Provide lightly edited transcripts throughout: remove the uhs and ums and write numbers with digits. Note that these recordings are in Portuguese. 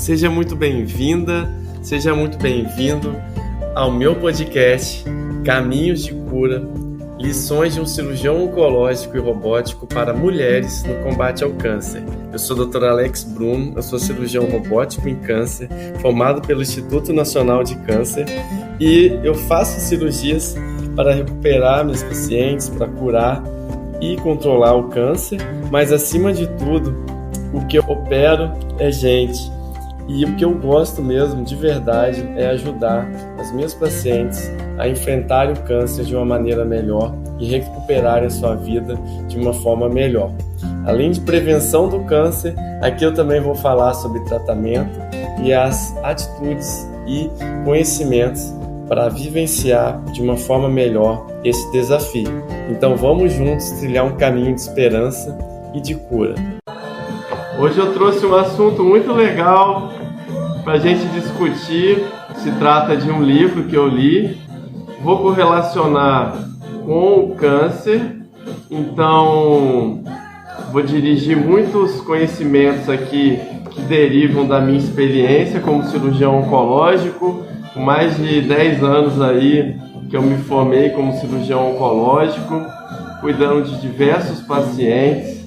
Seja muito bem-vinda, seja muito bem-vindo ao meu podcast Caminhos de Cura, lições de um cirurgião oncológico e robótico para mulheres no combate ao câncer. Eu sou o Dr. Alex Bruno, eu sou cirurgião robótico em câncer, formado pelo Instituto Nacional de Câncer, e eu faço cirurgias para recuperar meus pacientes, para curar e controlar o câncer, mas acima de tudo, o que eu opero é gente. E o que eu gosto mesmo, de verdade, é ajudar as minhas pacientes a enfrentarem o câncer de uma maneira melhor e recuperarem a sua vida de uma forma melhor. Além de prevenção do câncer, aqui eu também vou falar sobre tratamento e as atitudes e conhecimentos para vivenciar de uma forma melhor esse desafio. Então vamos juntos trilhar um caminho de esperança e de cura. Hoje eu trouxe um assunto muito legal para a gente discutir. Se trata de um livro que eu li. Vou correlacionar com o câncer, então vou dirigir muitos conhecimentos aqui que derivam da minha experiência como cirurgião oncológico, com mais de 10 anos aí que eu me formei como cirurgião oncológico, cuidando de diversos pacientes.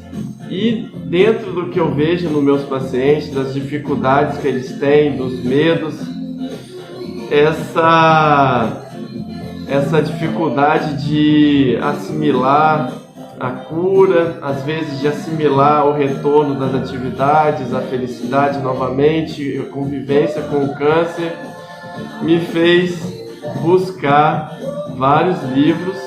E dentro do que eu vejo nos meus pacientes, das dificuldades que eles têm, dos medos, essa dificuldade de assimilar a cura, às vezes de assimilar o retorno das atividades, a felicidade novamente, a convivência com o câncer, me fez buscar vários livros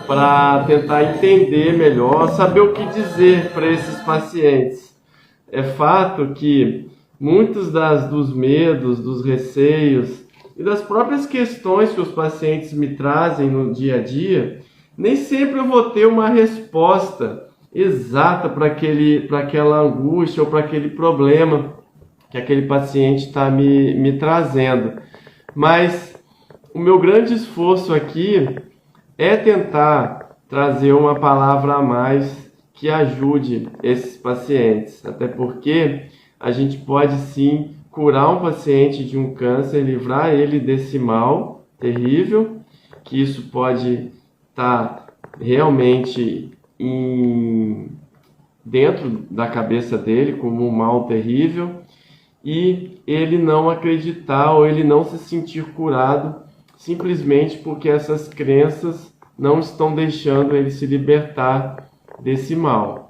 para tentar entender melhor, saber o que dizer para esses pacientes. É fato que muitos dos medos, dos receios e das próprias questões que os pacientes me trazem no dia a dia, nem sempre eu vou ter uma resposta exata para aquela angústia ou para aquele problema que aquele paciente está me trazendo. Mas o meu grande esforço aqui é tentar trazer uma palavra a mais que ajude esses pacientes, até porque a gente pode sim curar um paciente de um câncer, livrar ele desse mal terrível, que isso pode estar realmente dentro da cabeça dele como um mal terrível, e ele não acreditar ou ele não se sentir curado simplesmente porque essas crenças não estão deixando ele se libertar desse mal.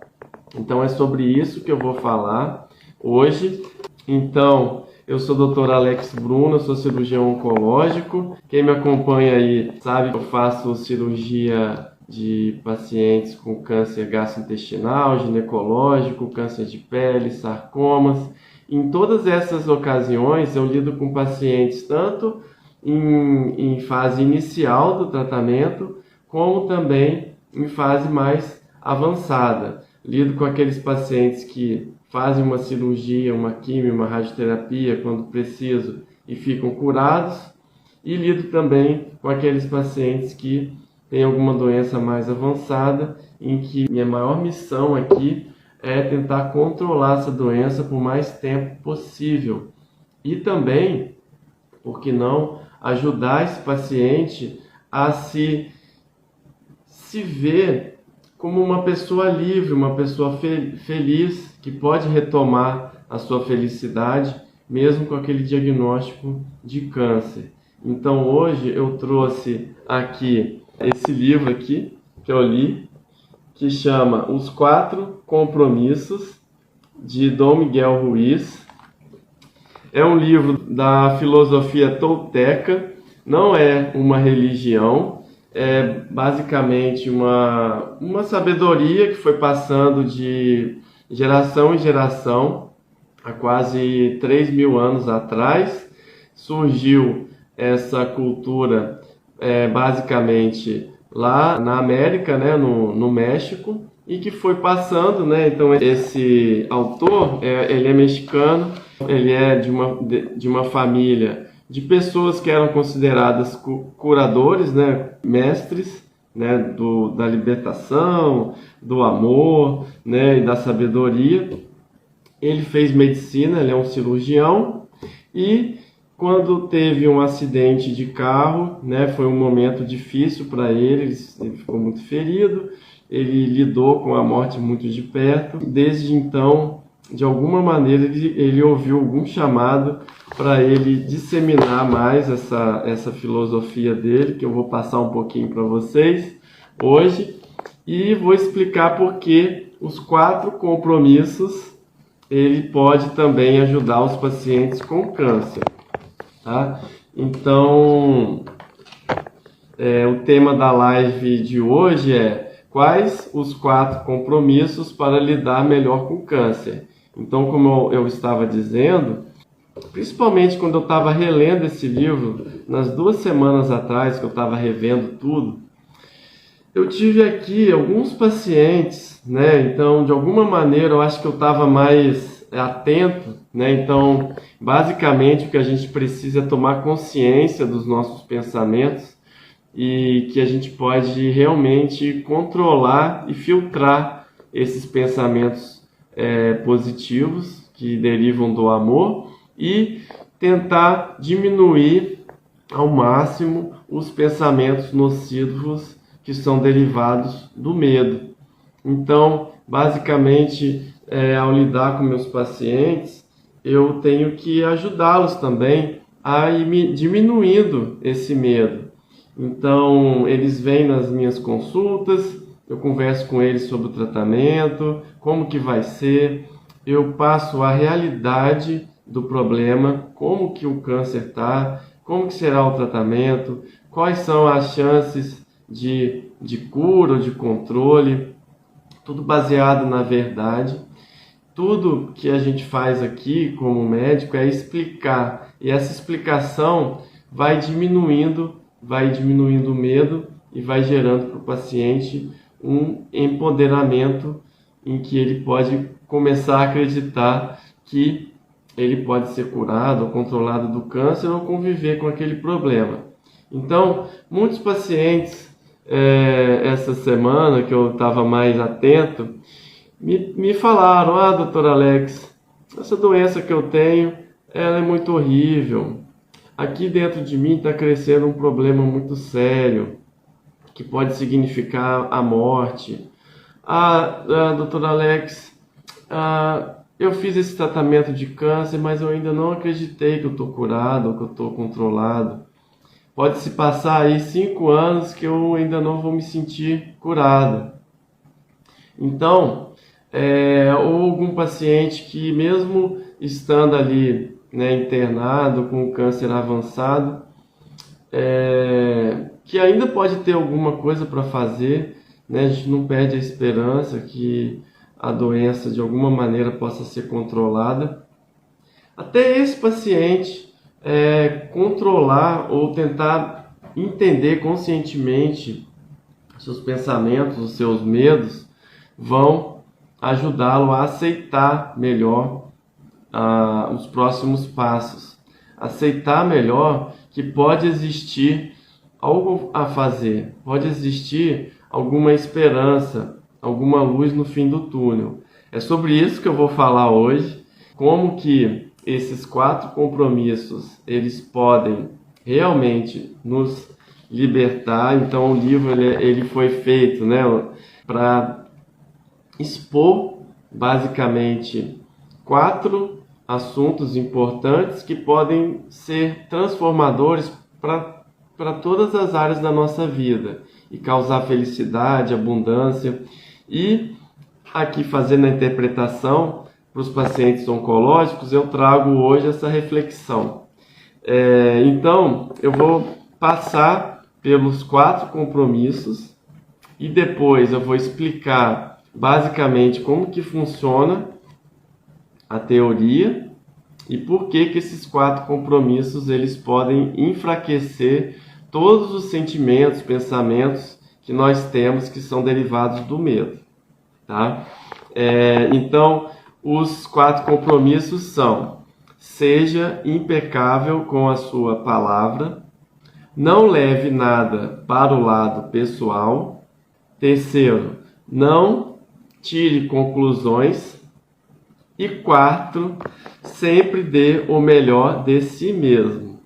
Então é sobre isso que eu vou falar hoje. Então, eu sou o Dr. Alex Bruno, eu sou cirurgião oncológico. Quem me acompanha aí sabe que eu faço cirurgia de pacientes com câncer gastrointestinal, ginecológico, câncer de pele, sarcomas. Em todas essas ocasiões eu lido com pacientes tanto em fase inicial do tratamento, como também em fase mais avançada. Lido com aqueles pacientes que fazem uma cirurgia, uma quimio, uma radioterapia quando preciso e ficam curados, e lido também com aqueles pacientes que têm alguma doença mais avançada, em que minha maior missão aqui é tentar controlar essa doença por mais tempo possível. E também, por que não, ajudar esse paciente a se ver como uma pessoa livre, uma pessoa feliz, que pode retomar a sua felicidade, mesmo com aquele diagnóstico de câncer. Então hoje eu trouxe aqui esse livro aqui, que eu li, que chama Os 4 Compromissos, de Dom Miguel Ruiz. É um livro da filosofia tolteca, não é uma religião, é basicamente uma sabedoria que foi passando de geração em geração. Há quase 3.000 anos atrás surgiu essa cultura basicamente lá na América, né, no México, e que foi passando, né? Então esse autor, ele é mexicano, ele é de uma família de pessoas que eram consideradas curadores, né, mestres, né, da libertação, do amor, né, e da sabedoria. Ele fez medicina, ele é um cirurgião, e quando teve um acidente de carro, né, foi um momento difícil para ele ficou muito ferido, ele lidou com a morte muito de perto. Desde então, de alguma maneira, ele ouviu algum chamado para ele disseminar mais essa filosofia dele, que eu vou passar um pouquinho para vocês hoje, e vou explicar por que os 4 compromissos ele pode também ajudar os pacientes com câncer, tá? Então, o tema da live de hoje é: quais os 4 compromissos para lidar melhor com câncer? Então, como eu estava dizendo, principalmente quando eu estava relendo esse livro, nas 2 semanas atrás que eu estava revendo tudo, eu tive aqui alguns pacientes, né? Então, de alguma maneira, eu acho que eu estava mais atento, né? Então, basicamente, o que a gente precisa é tomar consciência dos nossos pensamentos e que a gente pode realmente controlar e filtrar esses pensamentos positivos que derivam do amor e tentar diminuir ao máximo os pensamentos nocivos que são derivados do medo. Então, basicamente, ao lidar com meus pacientes, eu tenho que ajudá-los também a ir diminuindo esse medo. Então, eles vêm nas minhas consultas, eu converso com eles sobre o tratamento, como que vai ser, eu passo a realidade do problema, como que o câncer está, como que será o tratamento, quais são as chances de cura ou de controle, tudo baseado na verdade. Tudo que a gente faz aqui como médico é explicar, e essa explicação vai diminuindo o medo e vai gerando para o paciente um empoderamento em que ele pode começar a acreditar que ele pode ser curado ou controlado do câncer ou conviver com aquele problema. Então, muitos pacientes, essa semana que eu estava mais atento, me falaram: doutor Alex, essa doença que eu tenho, ela é muito horrível. Aqui dentro de mim está crescendo um problema muito sério, que pode significar a morte. Doutor Alex, eu fiz esse tratamento de câncer, mas eu ainda não acreditei que eu estou curado ou que eu estou controlado. Pode se passar aí 5 anos que eu ainda não vou me sentir curado. Então, ou algum paciente que mesmo estando ali, né, internado com câncer avançado, que ainda pode ter alguma coisa para fazer, né? A gente não perde a esperança que a doença de alguma maneira possa ser controlada. Até esse paciente controlar ou tentar entender conscientemente seus pensamentos, os seus medos, vão ajudá-lo a aceitar melhor os próximos passos. Aceitar melhor que pode existir algo a fazer, pode existir alguma esperança, alguma luz no fim do túnel. É sobre isso que eu vou falar hoje, como que esses 4 compromissos, eles podem realmente nos libertar. Então o livro ele foi feito, né, para expor basicamente 4 assuntos importantes que podem ser transformadores para todas as áreas da nossa vida e causar felicidade, abundância. E aqui, fazendo a interpretação para os pacientes oncológicos, eu trago hoje essa reflexão. Então, eu vou passar pelos 4 compromissos e depois eu vou explicar basicamente como que funciona a teoria e por que esses 4 compromissos eles podem enfraquecer todos os sentimentos, pensamentos que nós temos que são derivados do medo, tá? Então, os 4 compromissos são: seja impecável com a sua palavra, não leve nada para o lado pessoal. Terceiro, não tire conclusões E quarto, sempre dê o melhor de si mesmo.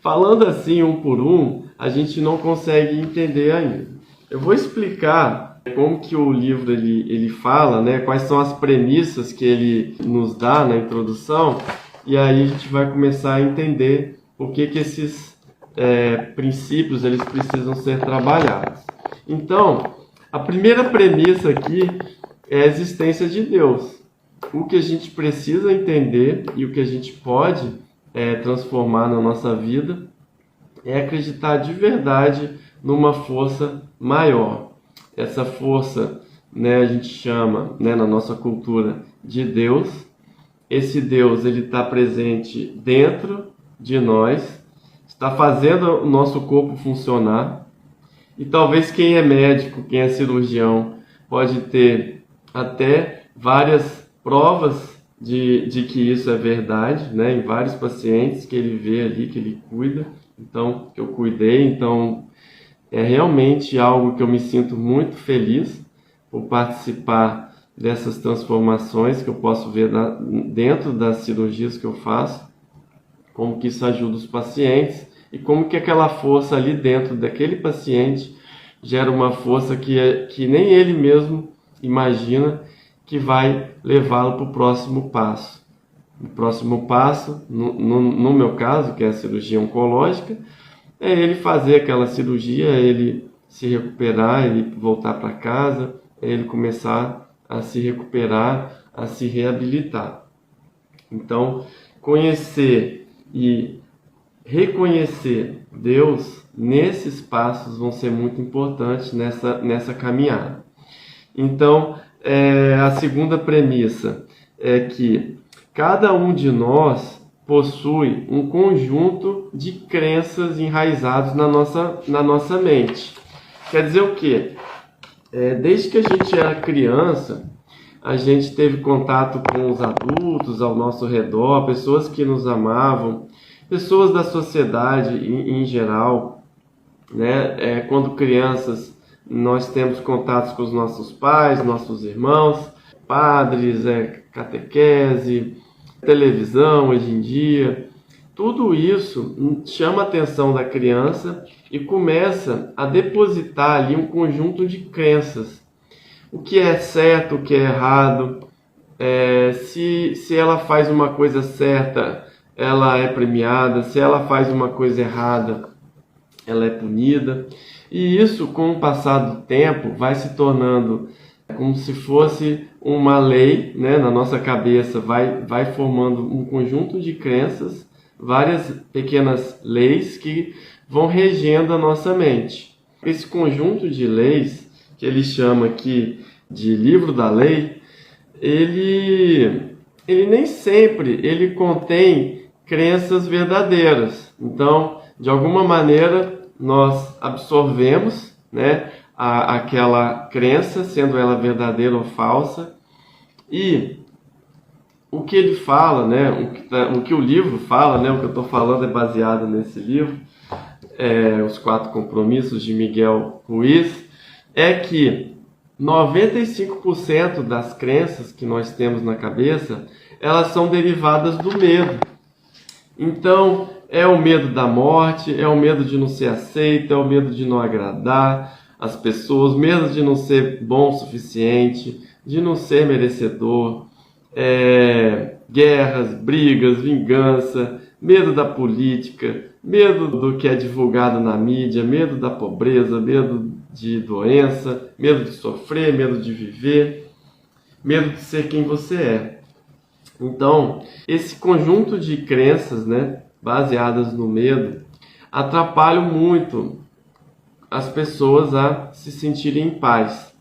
Falando assim um por um, a gente não consegue entender ainda. Eu vou explicar como que o livro ele fala, né? Quais são as premissas que ele nos dá na introdução, e aí a gente vai começar a entender por que esses princípios eles precisam ser trabalhados. Então, a primeira premissa aqui é a existência de Deus. O que a gente precisa entender e o que a gente pode transformar na nossa vida é acreditar de verdade numa força maior. Essa força, né, a gente chama, né, na nossa cultura de Deus. Esse Deus ele está presente dentro de nós, está fazendo o nosso corpo funcionar. E talvez quem é médico, quem é cirurgião, pode ter até várias provas de que isso é verdade, né? Em vários pacientes que ele vê ali, que ele cuida, então, que eu cuidei. Então, é realmente algo que eu me sinto muito feliz por participar dessas transformações que eu posso ver dentro das cirurgias que eu faço, como que isso ajuda os pacientes e como que aquela força ali dentro daquele paciente gera uma força que nem ele mesmo imagina, que vai levá-lo para o próximo passo. O próximo passo, no meu caso, que é a cirurgia oncológica, é ele fazer aquela cirurgia, ele se recuperar, ele voltar para casa, ele começar a se recuperar, a se reabilitar. Então, conhecer e reconhecer Deus nesses passos vão ser muito importantes nessa caminhada. Então, a segunda premissa é que cada um de nós possui um conjunto de crenças enraizados na nossa mente. Quer dizer o quê? Desde que a gente era criança, a gente teve contato com os adultos ao nosso redor, pessoas que nos amavam, pessoas da sociedade em geral, né? Quando crianças, nós temos contatos com os nossos pais, nossos irmãos, padres, catequese, televisão hoje em dia. Tudo isso chama a atenção da criança e começa a depositar ali um conjunto de crenças. O que é certo, o que é errado, se ela faz uma coisa certa, ela é premiada, se ela faz uma coisa errada, ela é punida. E isso, com o passar do tempo, vai se tornando como se fosse uma lei, né? Na nossa cabeça, vai formando um conjunto de crenças, várias pequenas leis que vão regendo a nossa mente. Esse conjunto de leis, que ele chama aqui de livro da lei, ele nem sempre ele contém crenças verdadeiras. Então, de alguma maneira, nós absorvemos, né, aquela crença, sendo ela verdadeira ou falsa, e o que ele fala, né, o que o livro fala, né, o que eu estou falando é baseado nesse livro, Os 4 Compromissos de Miguel Ruiz, é que 95% das crenças que nós temos na cabeça, elas são derivadas do medo. Então, é o medo da morte, é o medo de não ser aceito, é o medo de não agradar as pessoas, medo de não ser bom o suficiente, de não ser merecedor, guerras, brigas, vingança, medo da política, medo do que é divulgado na mídia, medo da pobreza, medo de doença, medo de sofrer, medo de viver, medo de ser quem você é. Então, esse conjunto de crenças, né, baseadas no medo, atrapalham muito as pessoas a se sentirem em paz.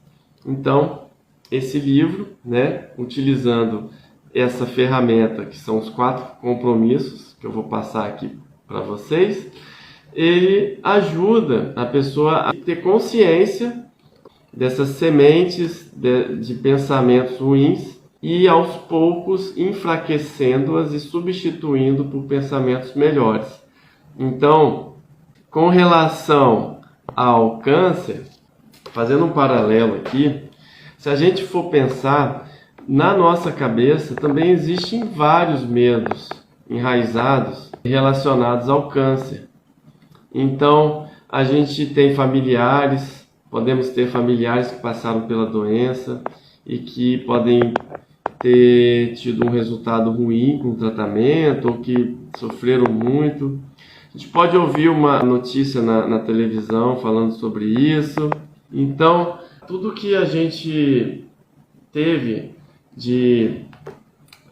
Então, esse livro, né, utilizando essa ferramenta, que são os 4 compromissos, que eu vou passar aqui para vocês, ele ajuda a pessoa a ter consciência dessas sementes de pensamentos ruins e aos poucos enfraquecendo-as e substituindo por pensamentos melhores. Então, com relação ao câncer, fazendo um paralelo aqui, se a gente for pensar, Na nossa cabeça também existem vários medos enraizados relacionados ao câncer. Então, a gente tem familiares, podemos ter familiares que passaram pela doença e que podem ter tido um resultado ruim com o tratamento ou que sofreram muito. A gente pode ouvir uma notícia na televisão falando sobre isso. Então, tudo que a gente teve de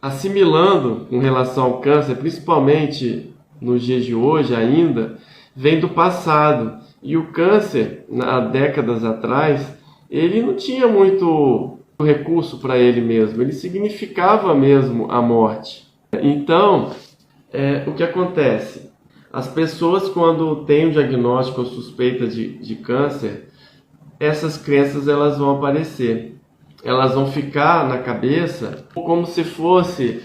assimilando com relação ao câncer, principalmente nos dias de hoje ainda, vem do passado. E o câncer, há décadas atrás, ele não tinha muito recurso para ele mesmo, ele significava mesmo a morte. Então, o que acontece? As pessoas, quando têm um diagnóstico ou suspeita de câncer, essas crenças elas vão aparecer. Elas vão ficar na cabeça como se fosse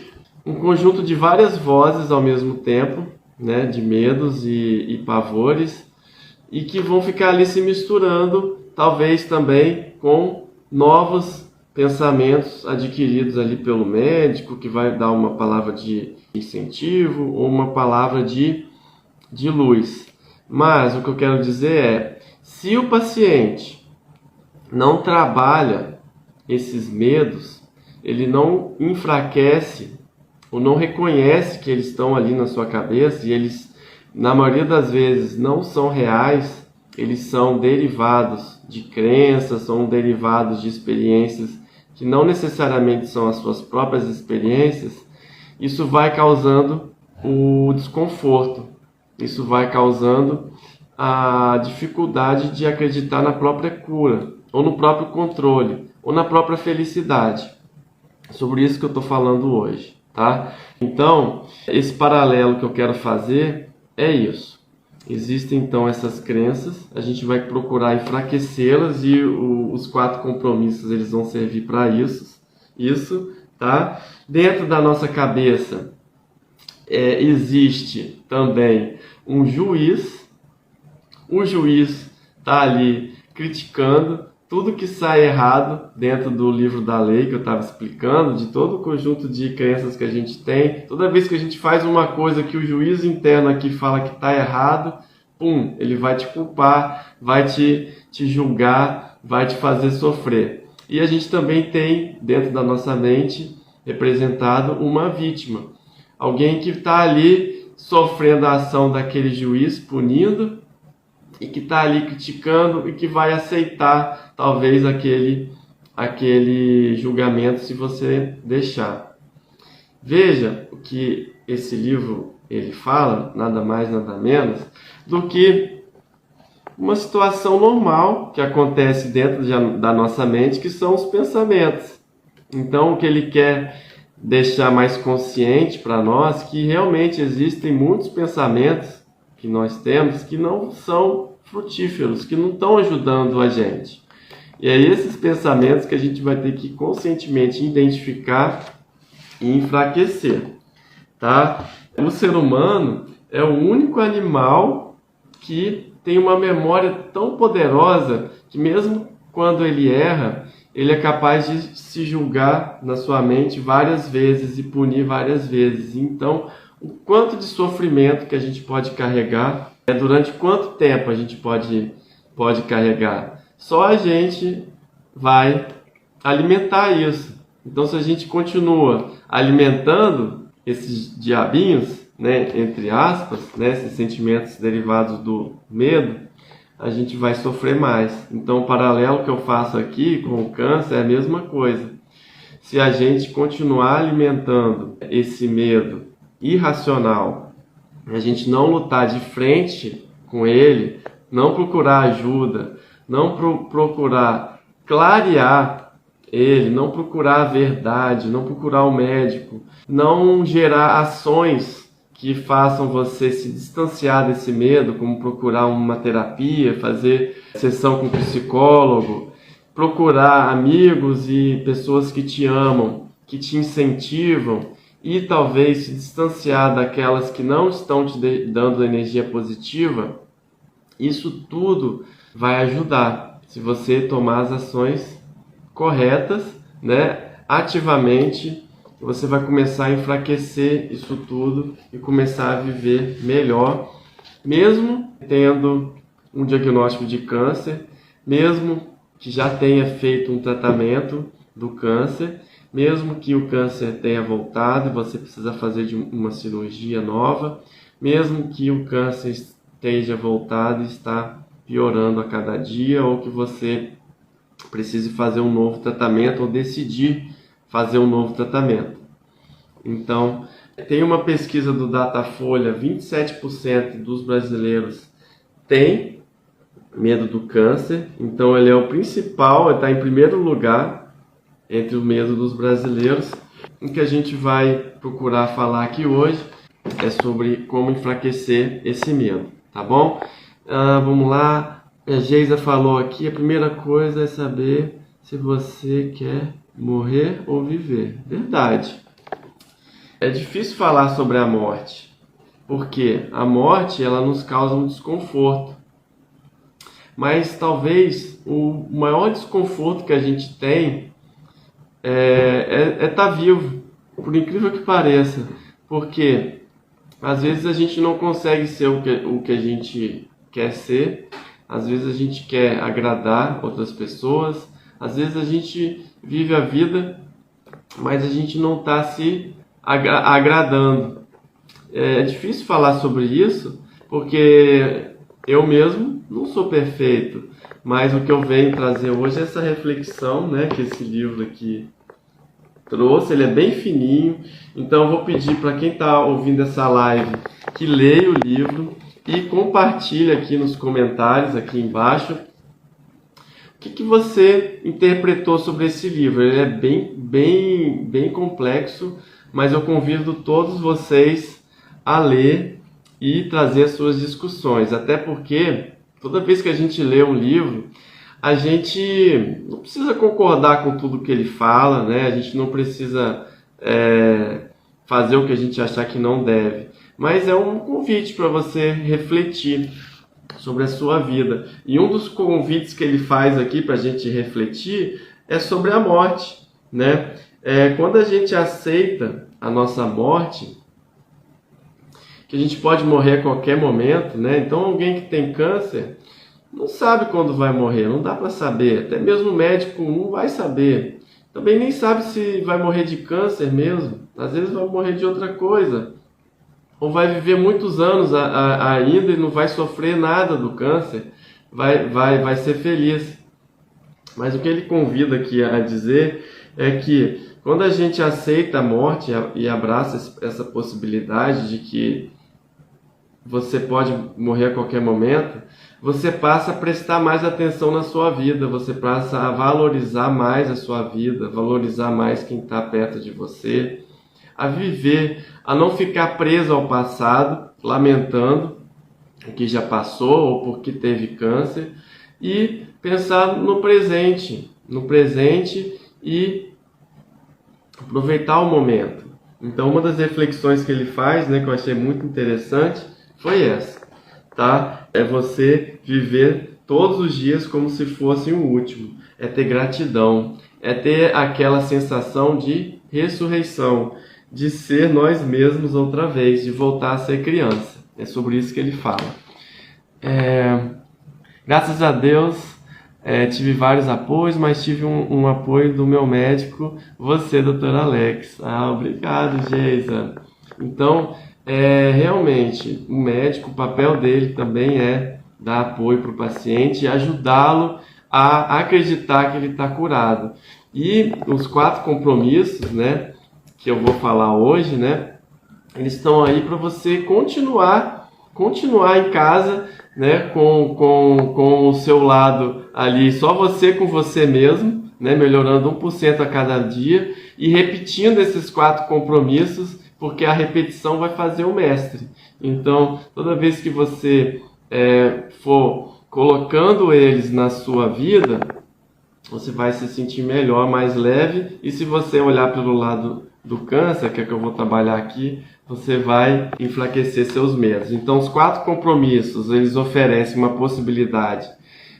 um conjunto de várias vozes ao mesmo tempo, né, de medos e pavores, e que vão ficar ali se misturando, talvez também com novos pensamentos adquiridos ali pelo médico, que vai dar uma palavra de incentivo ou uma palavra de luz. Mas o que eu quero dizer é, se o paciente não trabalha esses medos, ele não enfraquece ou não reconhece que eles estão ali na sua cabeça e eles, na maioria das vezes, não são reais, eles são derivados de crenças, são derivados de experiências que não necessariamente são as suas próprias experiências. Isso vai causando o desconforto, isso vai causando a dificuldade de acreditar na própria cura, ou no próprio controle, ou na própria felicidade. Sobre isso que eu estou falando hoje, tá? Então, esse paralelo que eu quero fazer é isso. Existem então essas crenças, a gente vai procurar enfraquecê-las e os 4 compromissos eles vão servir para isso, tá? Dentro da nossa cabeça existe também um juiz. O juiz está ali criticando tudo que sai errado dentro do livro da lei que eu estava explicando, de todo o conjunto de crenças que a gente tem. Toda vez que a gente faz uma coisa que o juiz interno aqui fala que está errado, ele vai te culpar, vai te julgar, vai te fazer sofrer. E a gente também tem dentro da nossa mente representado uma vítima, alguém que está ali sofrendo a ação daquele juiz, punindo, e que está ali criticando e que vai aceitar talvez aquele julgamento se você deixar. Veja o que esse livro ele fala, nada mais, nada menos, do que uma situação normal que acontece dentro da nossa mente, que são os pensamentos. Então, o que ele quer deixar mais consciente para nós, que realmente existem muitos pensamentos que nós temos que não são frutíferos, que não estão ajudando a gente. E é esses pensamentos que a gente vai ter que conscientemente identificar e enfraquecer, tá? O ser humano é o único animal que tem uma memória tão poderosa que mesmo quando ele erra, ele é capaz de se julgar na sua mente várias vezes e punir várias vezes. Então, o quanto de sofrimento que a gente pode carregar, durante quanto tempo a gente pode carregar? Só a gente vai alimentar isso. Então, se a gente continua alimentando esses diabinhos, né, entre aspas, né, esses sentimentos derivados do medo, a gente vai sofrer mais. Então, o paralelo que eu faço aqui com o câncer é a mesma coisa. Se a gente continuar alimentando esse medo irracional, a gente não lutar de frente com ele, não procurar ajuda, não procurar clarear ele, não procurar a verdade, não procurar o médico, não gerar ações que façam você se distanciar desse medo, como procurar uma terapia, fazer sessão com um psicólogo, procurar amigos e pessoas que te amam, que te incentivam, e talvez se distanciar daquelas que não estão te dando energia positiva. Isso tudo vai ajudar se você tomar as ações corretas, né? ativamente você vai começar a enfraquecer isso tudo e começar a viver melhor, mesmo tendo um diagnóstico de câncer, mesmo que já tenha feito um tratamento do câncer, mesmo que o câncer tenha voltado e você precisa fazer de uma cirurgia nova, mesmo que o câncer esteja voltado e está piorando a cada dia, ou que você precise fazer um novo tratamento ou decidir fazer um novo tratamento. Então, tem uma pesquisa do Datafolha, 27% dos brasileiros têm medo do câncer, então ele é o principal, ele está em primeiro lugar entre o medo dos brasileiros. O que a gente vai procurar falar aqui hoje é sobre como enfraquecer esse medo, tá bom? Vamos lá, a Geisa falou aqui, a primeira coisa é saber se você quer morrer ou viver. Verdade. É difícil falar sobre a morte, porque a morte ela nos causa um desconforto. Mas talvez o maior desconforto que a gente tem é estar vivo, por incrível que pareça. Porque às vezes a gente não consegue ser o que a gente quer ser, às vezes a gente quer agradar outras pessoas, às vezes a gente vive a vida, mas a gente não está se agradando. É difícil falar sobre isso, porque eu mesmo não sou perfeito, mas o que eu venho trazer hoje é essa reflexão, né, que esse livro aqui trouxe. Ele é bem fininho, então eu vou pedir para quem está ouvindo essa live que leia o livro e compartilhe aqui nos comentários, aqui embaixo, o que você interpretou sobre esse livro. Ele é bem complexo, mas eu convido todos vocês a ler e trazer as suas discussões, até porque toda vez que a gente lê um livro, a gente não precisa concordar com tudo que ele fala, né? A gente não precisa fazer o que a gente achar que não deve, mas é um convite para você refletir sobre a sua vida. E um dos convites que ele faz aqui para a gente refletir é sobre a morte, né? Quando a gente aceita a nossa morte, que a gente pode morrer a qualquer momento, né? Então alguém que tem câncer não sabe quando vai morrer, não dá para saber, até mesmo o médico não vai saber, também nem sabe se vai morrer de câncer mesmo, às vezes vai morrer de outra coisa, ou vai viver muitos anos ainda e não vai sofrer nada do câncer, vai ser feliz. Mas o que ele convida aqui a dizer é que quando a gente aceita a morte e abraça essa possibilidade de que você pode morrer a qualquer momento, você passa a prestar mais atenção na sua vida, você passa a valorizar mais a sua vida, valorizar mais quem está perto de você, a viver, a não ficar preso ao passado, lamentando o que já passou ou porque teve câncer, e pensar no presente e aproveitar o momento. Então, uma das reflexões que ele faz, né, que eu achei muito interessante, foi essa, tá? É você viver todos os dias como se fosse o último. É ter gratidão, é ter aquela sensação de ressurreição, de ser nós mesmos outra vez, de voltar a ser criança. É sobre isso que ele fala. Graças a Deus, tive vários apoios, mas tive um apoio do meu médico, você, Dr. Alex. Obrigado, Geisa. Então, realmente, o médico, o papel dele também é dar apoio para o paciente e ajudá-lo a acreditar que ele está curado. E os 4 compromissos, né, que eu vou falar hoje, né, eles estão aí para você continuar em casa, né, com o seu lado ali, só você com você mesmo, né, melhorando 1% a cada dia e repetindo esses 4 compromissos, porque a repetição vai fazer o mestre. Então, toda vez que você for colocando eles na sua vida, você vai se sentir melhor, mais leve, e se você olhar pelo lado do câncer, que é que eu vou trabalhar aqui, você vai enfraquecer seus medos. Então, os 4 compromissos, eles oferecem uma possibilidade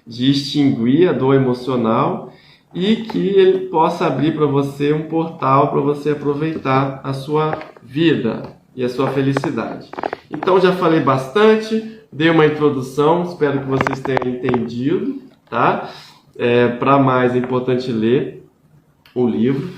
de extinguir a dor emocional e que ele possa abrir para você um portal para você aproveitar a sua vida e a sua felicidade. Então já falei bastante, dei uma introdução, espero que vocês tenham entendido, tá? Para mais é importante ler o livro,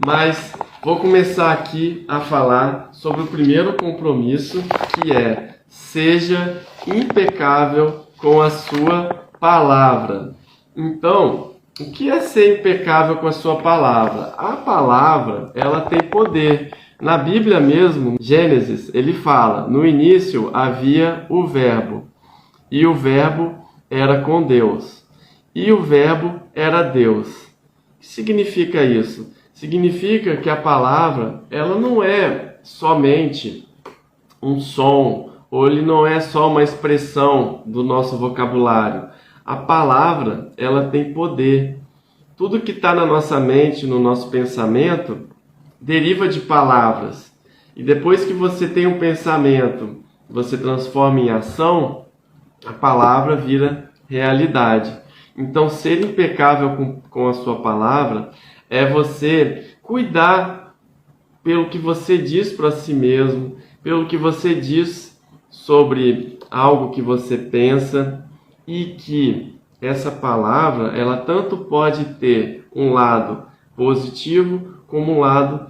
mas vou começar aqui a falar sobre o primeiro compromisso, que é: seja impecável com a sua palavra. Então, o que é ser impecável com a sua palavra? A palavra, ela tem poder. Na Bíblia mesmo, Gênesis, ele fala: no início havia o Verbo, e o Verbo era com Deus, e o Verbo era Deus. O que significa isso? Significa que a palavra, ela não é somente um som, ou ele não é só uma expressão do nosso vocabulário. A palavra, ela tem poder. Tudo que está na nossa mente, no nosso pensamento, deriva de palavras. E depois que você tem um pensamento, você transforma em ação, a palavra vira realidade. Então, ser impecável com a sua palavra é você cuidar pelo que você diz para si mesmo, pelo que você diz sobre algo que você pensa, e que essa palavra, ela tanto pode ter um lado positivo como um lado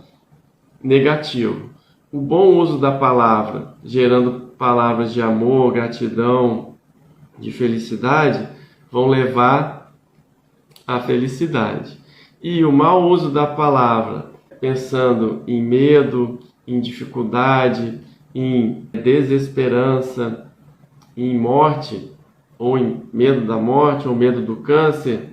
negativo. O bom uso da palavra, gerando palavras de amor, gratidão, de felicidade, vão levar à felicidade. E o mau uso da palavra, pensando em medo, em dificuldade, em desesperança, em morte, ou em medo da morte, ou medo do câncer,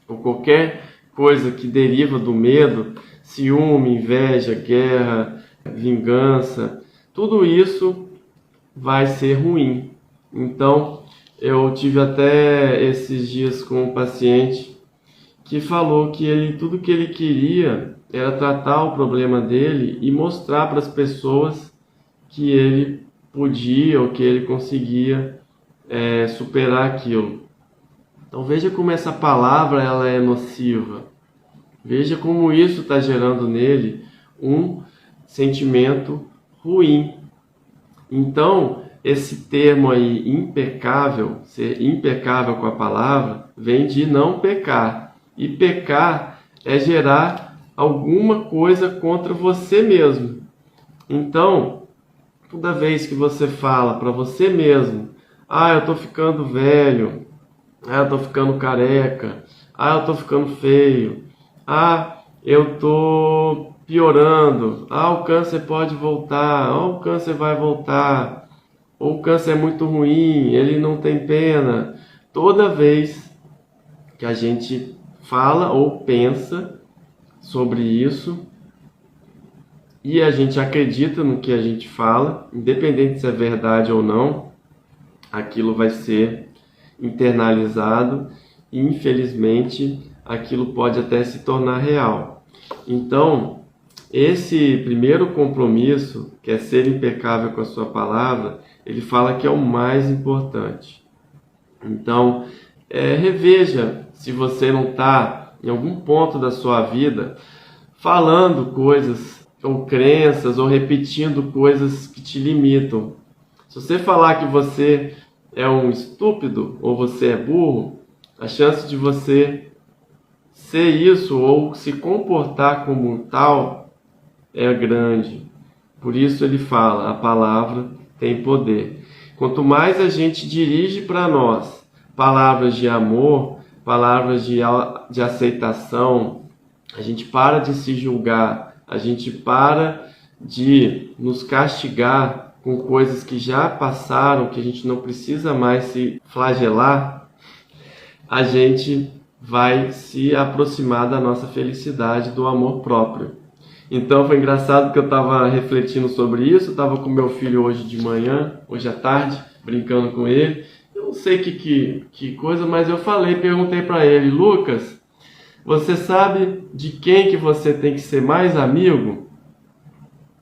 ou qualquer coisa que deriva do medo, ciúme, inveja, guerra, vingança, tudo isso vai ser ruim. Então, eu tive até esses dias com um paciente que falou que tudo que ele queria era tratar o problema dele e mostrar para as pessoas que ele podia ou que ele conseguia superar aquilo. Então veja como essa palavra ela é nociva. Veja como isso está gerando nele um sentimento ruim. Então, esse termo aí, impecável, ser impecável com a palavra, vem de não pecar. E pecar é gerar alguma coisa contra você mesmo. Então, toda vez que você fala para você mesmo: eu estou ficando velho, eu estou ficando careca, eu estou ficando feio, eu estou piorando, o câncer pode voltar, o câncer vai voltar, ou o câncer é muito ruim, ele não tem pena. Toda vez que a gente fala ou pensa sobre isso, e a gente acredita no que a gente fala, independente se é verdade ou não, aquilo vai ser internalizado e, infelizmente, aquilo pode até se tornar real. Então, esse primeiro compromisso, que é ser impecável com a sua palavra, ele fala que é o mais importante. Então, reveja se você não está, em algum ponto da sua vida, falando coisas ou crenças ou repetindo coisas que te limitam. Se você falar que você é um estúpido ou você é burro, a chance de você ser isso ou se comportar como tal é grande. Por isso ele fala: a palavra tem poder. Quanto mais a gente dirige para nós palavras de amor, palavras de aceitação, a gente para de se julgar, a gente para de nos castigar com coisas que já passaram, que a gente não precisa mais se flagelar, a gente vai se aproximar da nossa felicidade, do amor próprio. Então foi engraçado que eu estava refletindo sobre isso, estava com meu filho hoje de manhã, hoje à tarde, brincando com ele. Eu não sei que coisa, mas eu perguntei para ele: Lucas, você sabe de quem que você tem que ser mais amigo?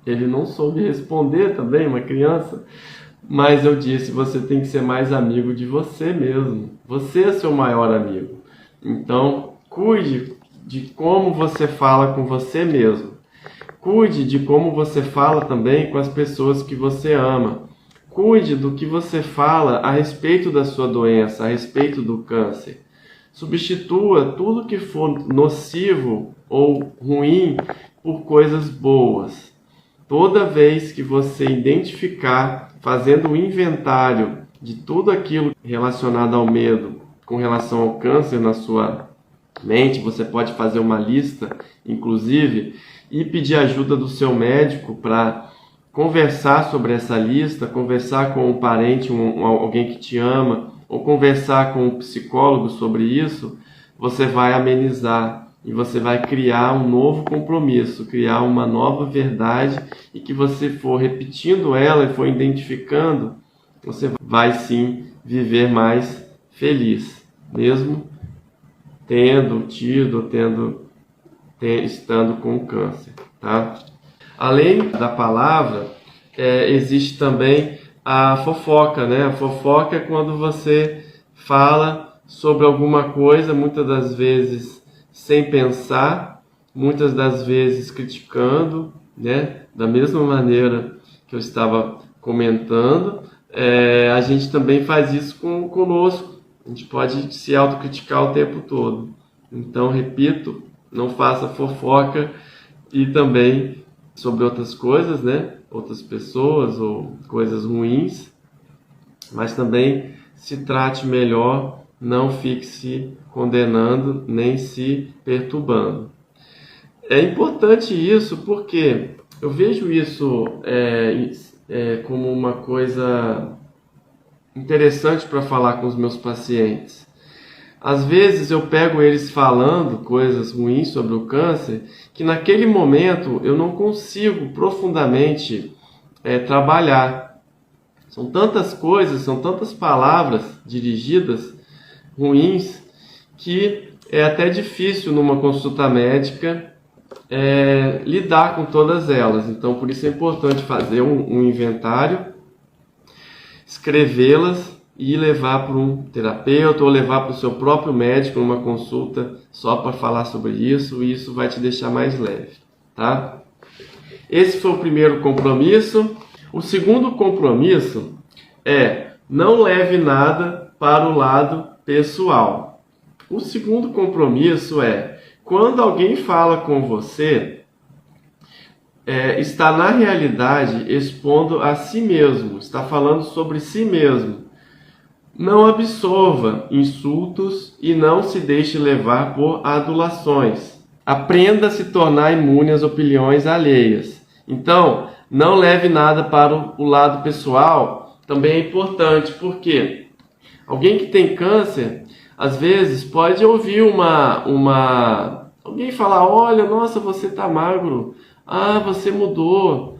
Ele não soube responder também, uma criança. Mas eu disse: você tem que ser mais amigo de você mesmo. Você é seu maior amigo. Então, cuide de como você fala com você mesmo. Cuide de como você fala também com as pessoas que você ama. Cuide do que você fala a respeito da sua doença, a respeito do câncer. Substitua tudo que for nocivo ou ruim por coisas boas. Toda vez que você identificar, fazendo um inventário de tudo aquilo relacionado ao medo com relação ao câncer na sua mente, você pode fazer uma lista, inclusive, e pedir ajuda do seu médico para conversar sobre essa lista, conversar com um parente, alguém que te ama, ou conversar com um psicólogo sobre isso. Você vai amenizar e você vai criar um novo compromisso, criar uma nova verdade, e que você for repetindo ela e for identificando, você vai sim viver mais feliz, mesmo estando com câncer, tá? Além da palavra, existe também a fofoca, né? A fofoca é quando você fala sobre alguma coisa, muitas das vezes sem pensar, muitas das vezes criticando, né? Da mesma maneira que eu estava comentando, a gente também faz isso conosco. A gente pode se autocriticar o tempo todo. Então, repito, não faça fofoca, e também sobre outras coisas, né? Outras pessoas ou coisas ruins, mas também se trate melhor, não fique se condenando nem se perturbando. É importante isso porque eu vejo isso como uma coisa interessante para falar com os meus pacientes. Às vezes eu pego eles falando coisas ruins sobre o câncer, que naquele momento eu não consigo profundamente trabalhar. São tantas coisas, são tantas palavras dirigidas ruins, que é até difícil numa consulta médica lidar com todas elas. Então, por isso é importante fazer um inventário, escrevê-las e levar para um terapeuta ou levar para o seu próprio médico numa consulta só para falar sobre isso, e isso vai te deixar mais leve, tá? Esse foi o primeiro compromisso. O segundo compromisso é: não leve nada para o lado pessoal. O segundo compromisso é: quando alguém fala com você, está na realidade expondo a si mesmo, está falando sobre si mesmo. Não absorva insultos e não se deixe levar por adulações. Aprenda a se tornar imune às opiniões alheias. Então, não leve nada para o lado pessoal, também é importante, porque alguém que tem câncer, às vezes, pode ouvir alguém falar: olha, nossa, você está magro, você mudou,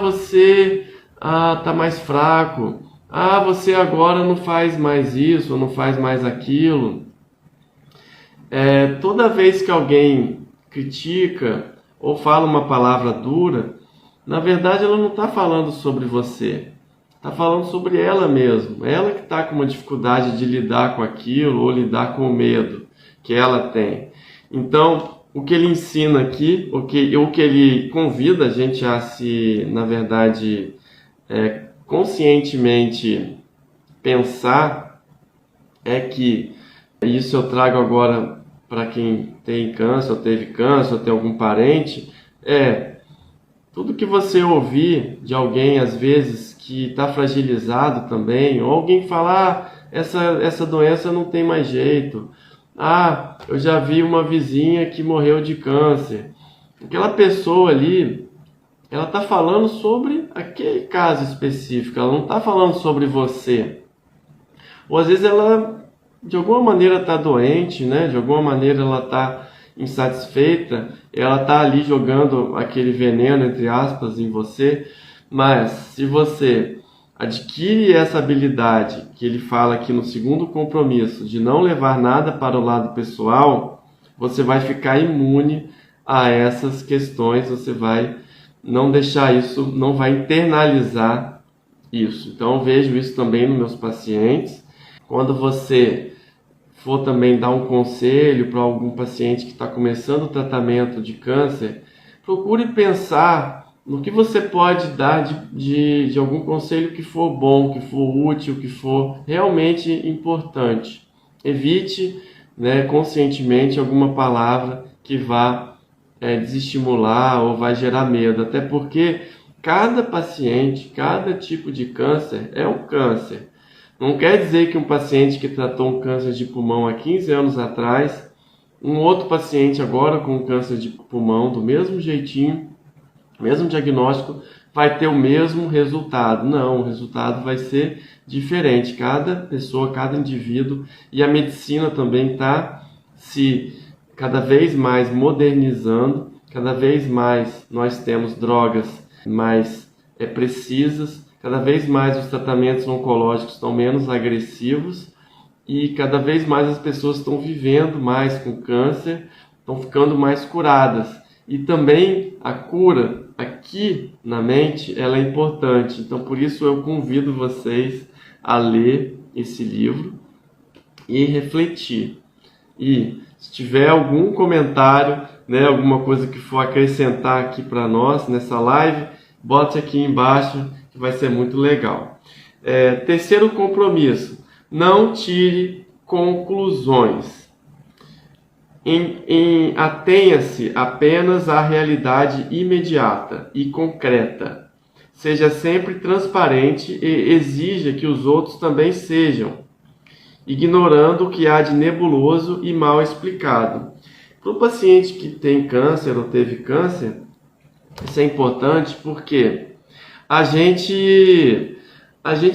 você está mais fraco, você agora não faz mais isso, ou não faz mais aquilo. Toda vez que alguém critica ou fala uma palavra dura, na verdade ela não está falando sobre você, está falando sobre ela mesma. Ela que está com uma dificuldade de lidar com aquilo, ou lidar com o medo que ela tem. Então, o que ele ensina aqui, o que ele convida a gente a se, na verdade, conscientemente pensar, é que, isso eu trago agora para quem tem câncer, ou teve câncer, ou tem algum parente, tudo que você ouvir de alguém, às vezes, que está fragilizado também, ou alguém falar: essa doença não tem mais jeito, eu já vi uma vizinha que morreu de câncer. Aquela pessoa ali, ela está falando sobre aquele caso específico, ela não está falando sobre você. Ou às vezes ela, de alguma maneira, está doente, né? De alguma maneira ela está insatisfeita, ela está ali jogando aquele veneno, entre aspas, em você. Mas se você adquire essa habilidade que ele fala aqui no segundo compromisso, de não levar nada para o lado pessoal, você vai ficar imune a essas questões, você vai não deixar isso, não vai internalizar isso. Então eu vejo isso também nos meus pacientes. Quando você for também dar um conselho para algum paciente que está começando o tratamento de câncer, procure pensar no que você pode dar de algum conselho que for bom, que for útil, que for realmente importante. Evite, né, conscientemente alguma palavra que vá desestimular ou vai gerar medo, até porque cada paciente, cada tipo de câncer é um câncer. Não quer dizer que um paciente que tratou um câncer de pulmão há 15 anos atrás, um outro paciente agora com câncer de pulmão, do mesmo jeitinho, mesmo diagnóstico, vai ter o mesmo resultado. Não, o resultado vai ser diferente. Cada pessoa, cada indivíduo, e a medicina também está se cada vez mais modernizando, cada vez mais nós temos drogas mais precisas, cada vez mais os tratamentos oncológicos estão menos agressivos e cada vez mais as pessoas estão vivendo mais com câncer, estão ficando mais curadas. E também a cura aqui na mente, ela é importante. Então, por isso eu convido vocês a ler esse livro e refletir. E se tiver algum comentário, né, alguma coisa que for acrescentar aqui para nós nessa live, bote aqui embaixo que vai ser muito legal. Terceiro compromisso, não tire conclusões. Atenha-se apenas à realidade imediata e concreta. Seja sempre transparente e exija que os outros também sejam, ignorando o que há de nebuloso e mal explicado. Para o paciente que tem câncer ou teve câncer, isso é importante porque a gente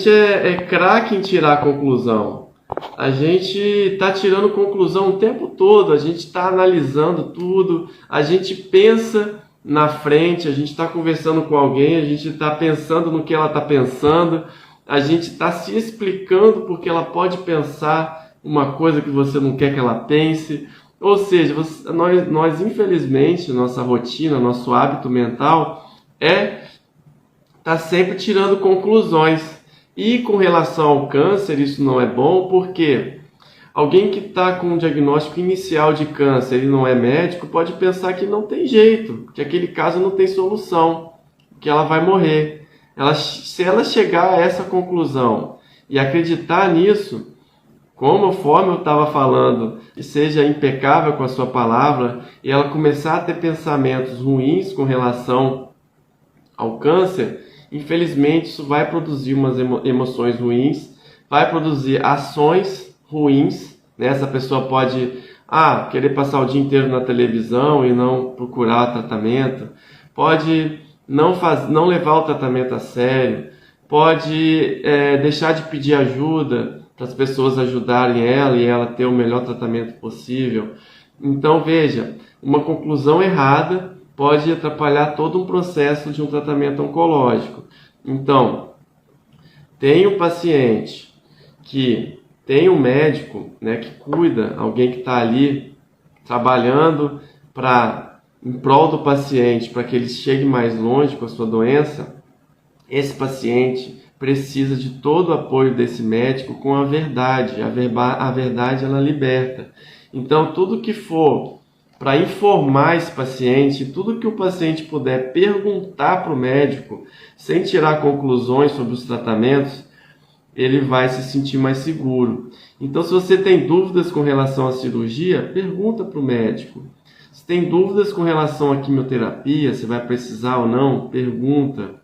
é craque em tirar conclusão. A gente está tirando conclusão o tempo todo, a gente está analisando tudo, a gente pensa na frente, a gente está conversando com alguém, a gente está pensando no que ela está pensando, a gente está se explicando porque ela pode pensar uma coisa que você não quer que ela pense. Ou seja, nós infelizmente, nossa rotina, nosso hábito mental tá sempre tirando conclusões. E com relação ao câncer, isso não é bom, porque alguém que está com um diagnóstico inicial de câncer e não é médico, pode pensar que não tem jeito, que aquele caso não tem solução, que ela vai morrer. Se ela chegar a essa conclusão e acreditar nisso, conforme eu estava falando, e seja impecável com a sua palavra, e ela começar a ter pensamentos ruins com relação ao câncer, infelizmente isso vai produzir umas emoções ruins, vai produzir ações ruins, né? Essa pessoa pode querer passar o dia inteiro na televisão e não procurar tratamento, pode não levar o tratamento a sério, pode deixar de pedir ajuda para as pessoas ajudarem ela e ela ter o melhor tratamento possível. Então veja, uma conclusão errada pode atrapalhar todo um processo de um tratamento oncológico. Então, tem um paciente que tem um médico, né, que cuida, alguém que está ali trabalhando em prol do paciente, para que ele chegue mais longe com a sua doença. Esse paciente precisa de todo o apoio desse médico com a verdade. A verdade, ela liberta. Então, tudo que for para informar esse paciente, tudo que o paciente puder perguntar para o médico, sem tirar conclusões sobre os tratamentos, ele vai se sentir mais seguro. Então, se você tem dúvidas com relação à cirurgia, pergunta para o médico. Se tem dúvidas com relação à quimioterapia, se vai precisar ou não, pergunta.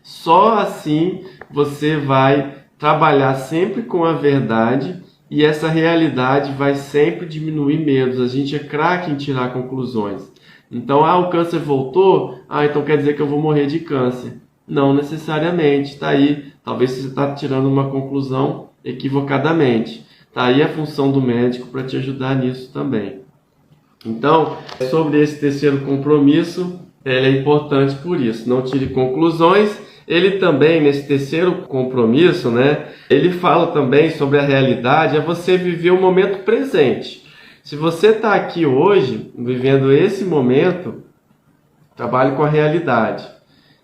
Só assim você vai trabalhar sempre com a verdade e essa realidade vai sempre diminuir medos. A gente é craque em tirar conclusões. Então, o câncer voltou? Então quer dizer que eu vou morrer de câncer. Não necessariamente. Está aí. Talvez você está tirando uma conclusão equivocadamente. Está aí a função do médico para te ajudar nisso também. Então, sobre esse terceiro compromisso, ele é importante por isso. Não tire conclusões. Ele também, nesse terceiro compromisso, né, ele fala também sobre a realidade, é você viver o momento presente. Se você está aqui hoje, vivendo esse momento, trabalhe com a realidade.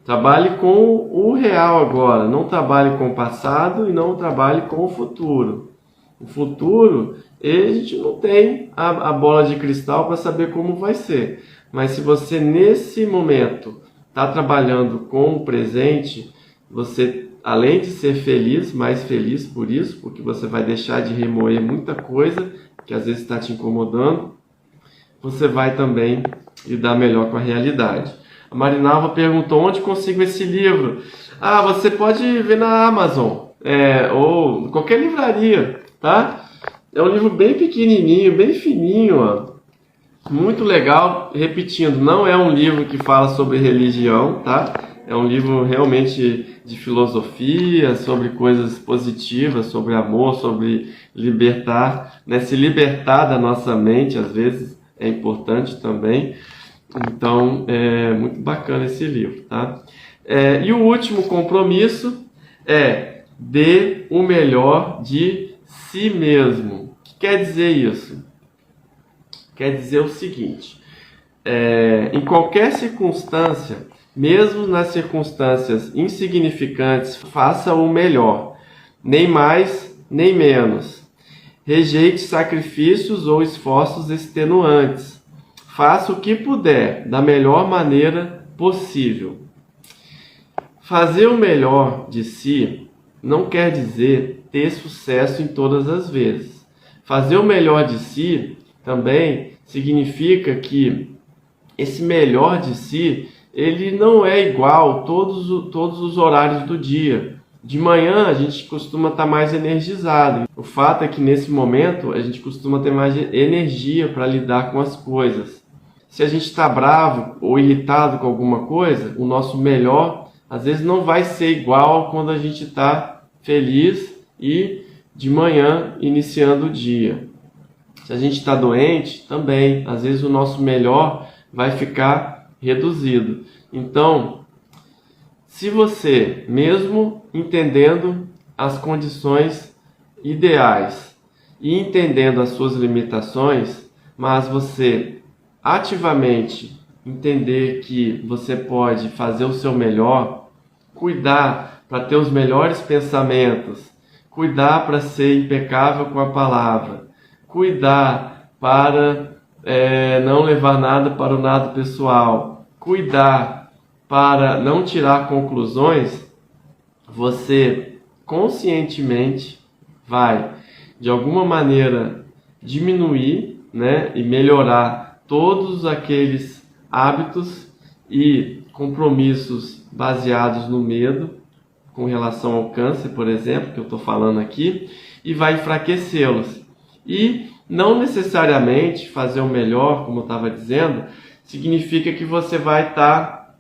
Trabalhe com o real agora, não trabalhe com o passado e não trabalhe com o futuro. O futuro, a gente não tem a bola de cristal para saber como vai ser. Mas se você, nesse momento, está trabalhando com o presente, você, além de ser feliz, mais feliz por isso, porque você vai deixar de remoer muita coisa que às vezes está te incomodando, você vai também lidar melhor com a realidade. A Marinalva perguntou: onde consigo esse livro? Você pode ver na Amazon, ou em qualquer livraria, tá? É um livro bem pequenininho, bem fininho, ó. Muito legal. Repetindo, não é um livro que fala sobre religião, tá? É um livro realmente de filosofia, sobre coisas positivas, sobre amor, sobre libertar, né? Se libertar da nossa mente, às vezes, é importante também. Então, é muito bacana esse livro, tá? E o último compromisso é: dê o melhor de si mesmo. O que quer dizer isso? Quer dizer o seguinte: em qualquer circunstância, mesmo nas circunstâncias insignificantes, faça o melhor, nem mais nem menos. Rejeite sacrifícios ou esforços extenuantes. Faça o que puder, da melhor maneira possível. Fazer o melhor de si não quer dizer ter sucesso em todas as vezes. Fazer o melhor de si também significa que esse melhor de si, ele não é igual todos os horários do dia. De manhã a gente costuma estar mais energizado. O fato é que nesse momento a gente costuma ter mais energia para lidar com as coisas. Se a gente está bravo ou irritado com alguma coisa, o nosso melhor às vezes não vai ser igual quando a gente está feliz e de manhã iniciando o dia. Se a gente está doente, também, às vezes o nosso melhor vai ficar reduzido. Então, se você, mesmo entendendo as condições ideais e entendendo as suas limitações, mas você ativamente entender que você pode fazer o seu melhor, cuidar para ter os melhores pensamentos, cuidar para ser impecável com a palavra, cuidar para não levar nada para o lado pessoal, cuidar para não tirar conclusões, você conscientemente vai, de alguma maneira, diminuir, né, e melhorar todos aqueles hábitos e compromissos baseados no medo, com relação ao câncer, por exemplo, que eu estou falando aqui, e vai enfraquecê-los. E não necessariamente fazer o melhor, como eu estava dizendo, significa que você vai estar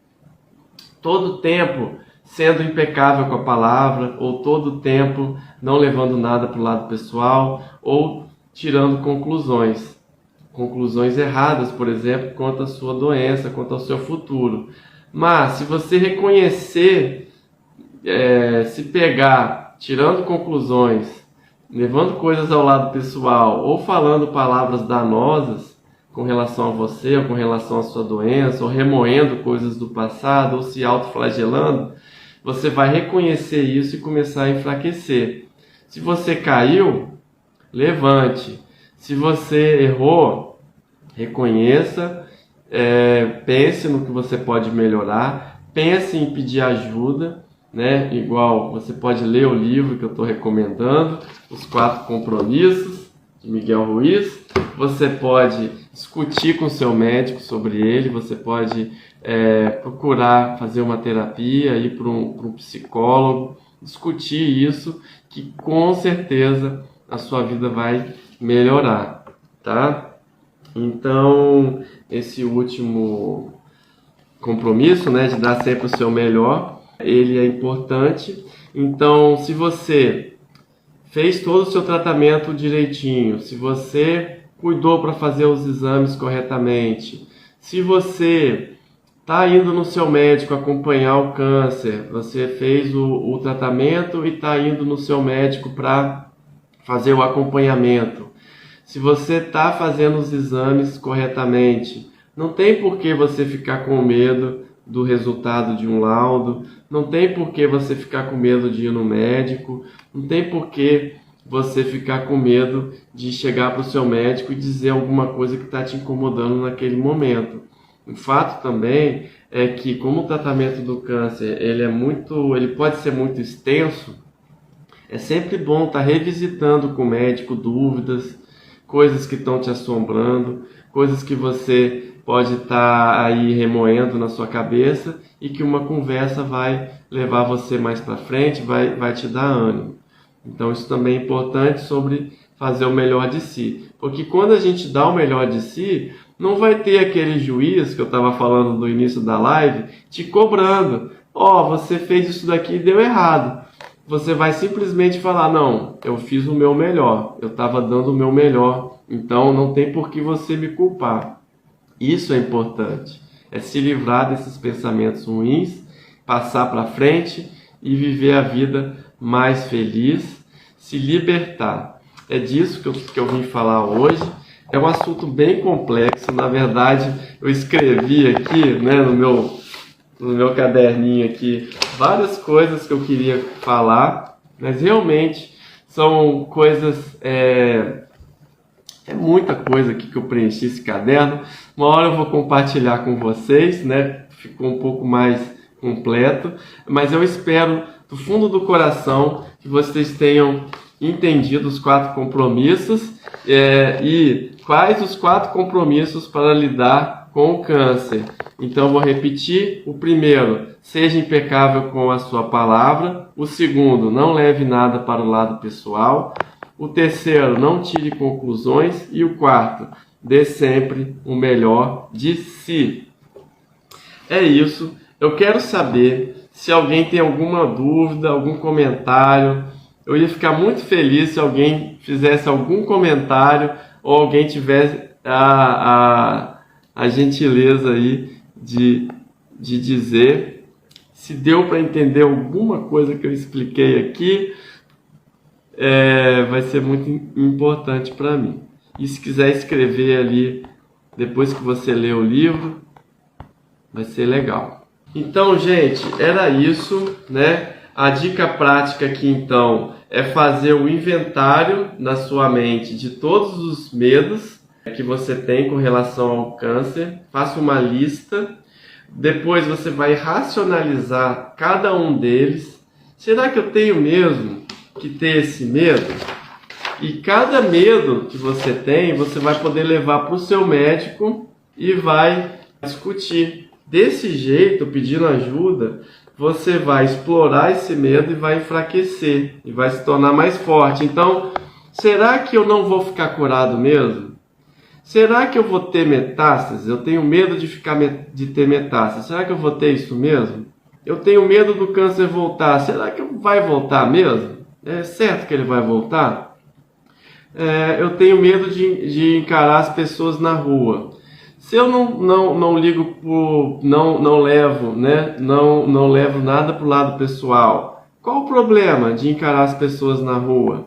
todo o tempo sendo impecável com a palavra, ou todo o tempo não levando nada para o lado pessoal, ou tirando conclusões erradas, por exemplo, quanto à sua doença, quanto ao seu futuro. Mas se você reconhecer, se pegar, tirando conclusões, levando coisas ao lado pessoal, ou falando palavras danosas com relação a você, ou com relação à sua doença, ou remoendo coisas do passado, ou se autoflagelando, você vai reconhecer isso e começar a enfraquecer. Se você caiu, levante. Se você errou, reconheça, pense no que você pode melhorar, pense em pedir ajuda, né? Igual você pode ler o livro que eu estou recomendando, Os 4 Compromissos, de Miguel Ruiz. Você pode discutir com o seu médico sobre ele, você pode procurar fazer uma terapia, ir para um psicólogo, discutir isso, que com certeza a sua vida vai melhorar, tá? Então, esse último compromisso, né, de dar sempre o seu melhor, ele é importante. Então, se você fez todo o seu tratamento direitinho, se você cuidou para fazer os exames corretamente, se você está indo no seu médico acompanhar o câncer, você fez o tratamento e está indo no seu médico para fazer o acompanhamento, se você está fazendo os exames corretamente, não tem por que você ficar com medo do resultado de um laudo, não tem por que você ficar com medo de ir no médico, não tem por que você ficar com medo de chegar para o seu médico e dizer alguma coisa que está te incomodando naquele momento. O fato também é que, como o tratamento do câncer ele pode ser muito extenso, é sempre bom estar revisitando com o médico dúvidas, coisas que estão te assombrando, coisas que você pode estar aí remoendo na sua cabeça e que uma conversa vai levar você mais para frente, vai te dar ânimo. Então isso também é importante sobre fazer o melhor de si. Porque quando a gente dá o melhor de si, não vai ter aquele juiz que eu estava falando no início da live te cobrando. Você fez isso daqui e deu errado. Você vai simplesmente falar, não, eu fiz o meu melhor, eu estava dando o meu melhor, então não tem por que você me culpar. Isso é importante, é se livrar desses pensamentos ruins, passar para frente e viver a vida mais feliz, se libertar. É disso que eu vim falar hoje. É um assunto bem complexo, na verdade eu escrevi aqui, né, no meu caderninho aqui, várias coisas que eu queria falar, mas realmente são coisas, é muita coisa aqui que eu preenchi esse caderno. Uma hora eu vou compartilhar com vocês, né? Ficou um pouco mais completo, mas eu espero do fundo do coração que vocês tenham entendido os 4 compromissos e quais os 4 compromissos para lidar com o câncer. Então, vou repetir. O primeiro, seja impecável com a sua palavra. O segundo, não leve nada para o lado pessoal. O terceiro, não tire conclusões. E o quarto, dê sempre o melhor de si. É isso. Eu quero saber se alguém tem alguma dúvida, algum comentário. Eu ia ficar muito feliz se alguém fizesse algum comentário ou alguém tivesse a gentileza aí de dizer se deu para entender alguma coisa que eu expliquei aqui. Vai ser muito importante para mim. E se quiser escrever ali depois que você lê o livro, vai ser legal. Então, gente, era isso, né? A dica prática aqui, então, é fazer o inventário na sua mente de todos os medos que você tem com relação ao câncer. Faça uma lista. Depois você vai racionalizar cada um deles. Será que eu tenho mesmo que ter esse medo? E cada medo que você tem, você vai poder levar para o seu médico e vai discutir. Desse jeito, pedindo ajuda, você vai explorar esse medo e vai enfraquecer, e vai se tornar mais forte. Então, será que eu não vou ficar curado mesmo? Será que eu vou ter metástase? Eu tenho medo de ter metástase. Será que eu vou ter isso mesmo? Eu tenho medo do câncer voltar. Será que vai voltar mesmo? É certo que ele vai voltar? Eu tenho medo de encarar as pessoas na rua. Se eu não ligo não levo, né? Não levo nada para o lado pessoal, qual o problema de encarar as pessoas na rua?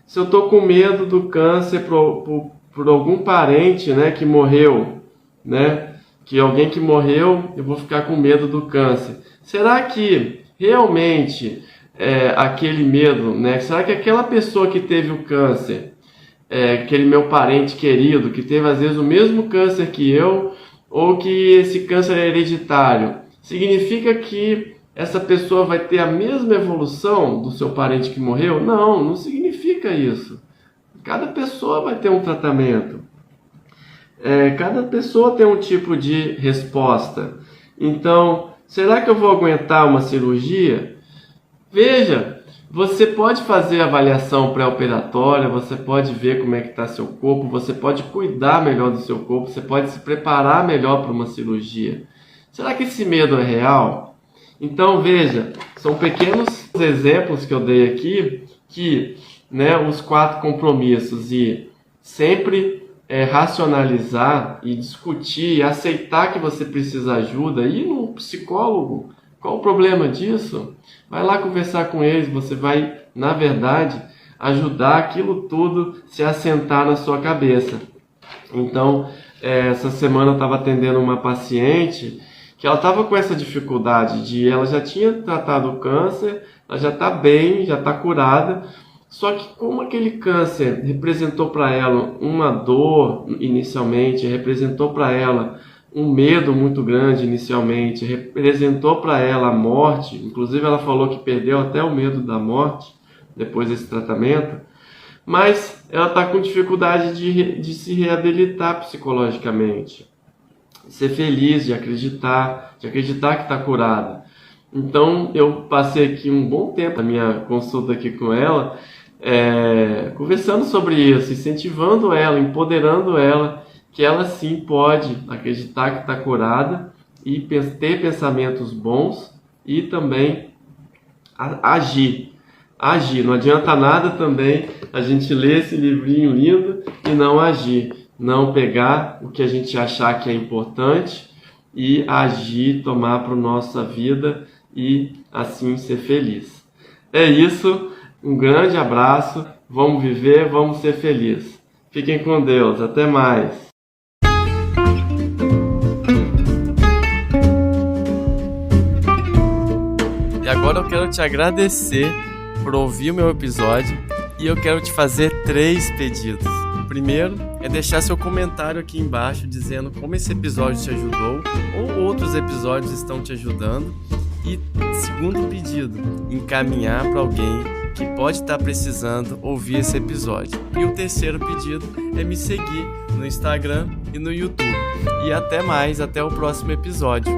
Se eu estou com medo do câncer por algum parente, né, que morreu, né? Que alguém que morreu, eu vou ficar com medo do câncer. Será que realmente aquele medo, né? Será que aquela pessoa que teve o câncer, aquele meu parente querido, que teve às vezes o mesmo câncer que eu, ou que esse câncer é hereditário, significa que essa pessoa vai ter a mesma evolução do seu parente que morreu? Não, não significa isso. Cada pessoa vai ter um tratamento. Cada pessoa tem um tipo de resposta. Então, será que eu vou aguentar uma cirurgia? Veja, você pode fazer avaliação pré-operatória, você pode ver como é que está seu corpo, você pode cuidar melhor do seu corpo, você pode se preparar melhor para uma cirurgia. Será que esse medo é real? Então, veja, são pequenos exemplos que eu dei aqui, que, né, os 4 compromissos e sempre racionalizar e discutir e aceitar que você precisa de ajuda, ir no psicólogo. Qual o problema disso? Vai lá conversar com eles, você vai, na verdade, ajudar aquilo tudo se assentar na sua cabeça. Então, essa semana eu estava atendendo uma paciente que ela estava com essa dificuldade ela já tinha tratado o câncer, ela já está bem, já está curada, Só que como aquele câncer representou para ela uma dor inicialmente, representou para ela um medo muito grande inicialmente, representou para ela a morte, inclusive ela falou que perdeu até o medo da morte depois desse tratamento, mas ela está com dificuldade de se reabilitar psicologicamente, ser feliz, de acreditar que está curada. Então eu passei aqui um bom tempo na minha consulta aqui com ela, conversando sobre isso, incentivando ela, empoderando ela, que ela sim pode acreditar que está curada e ter pensamentos bons e também agir. Não adianta nada também a gente ler esse livrinho lindo e não agir, não pegar o que a gente achar que é importante e agir, tomar para a nossa vida e assim ser feliz. É isso, um grande abraço, vamos viver, vamos ser felizes. Fiquem com Deus, até mais. E agora eu quero te agradecer por ouvir o meu episódio e eu quero te fazer 3 pedidos. O primeiro é deixar seu comentário aqui embaixo dizendo como esse episódio te ajudou ou outros episódios estão te ajudando. E segundo pedido, encaminhar para alguém que pode estar precisando ouvir esse episódio. E o terceiro pedido é me seguir no Instagram e no YouTube. E até mais, até o próximo episódio.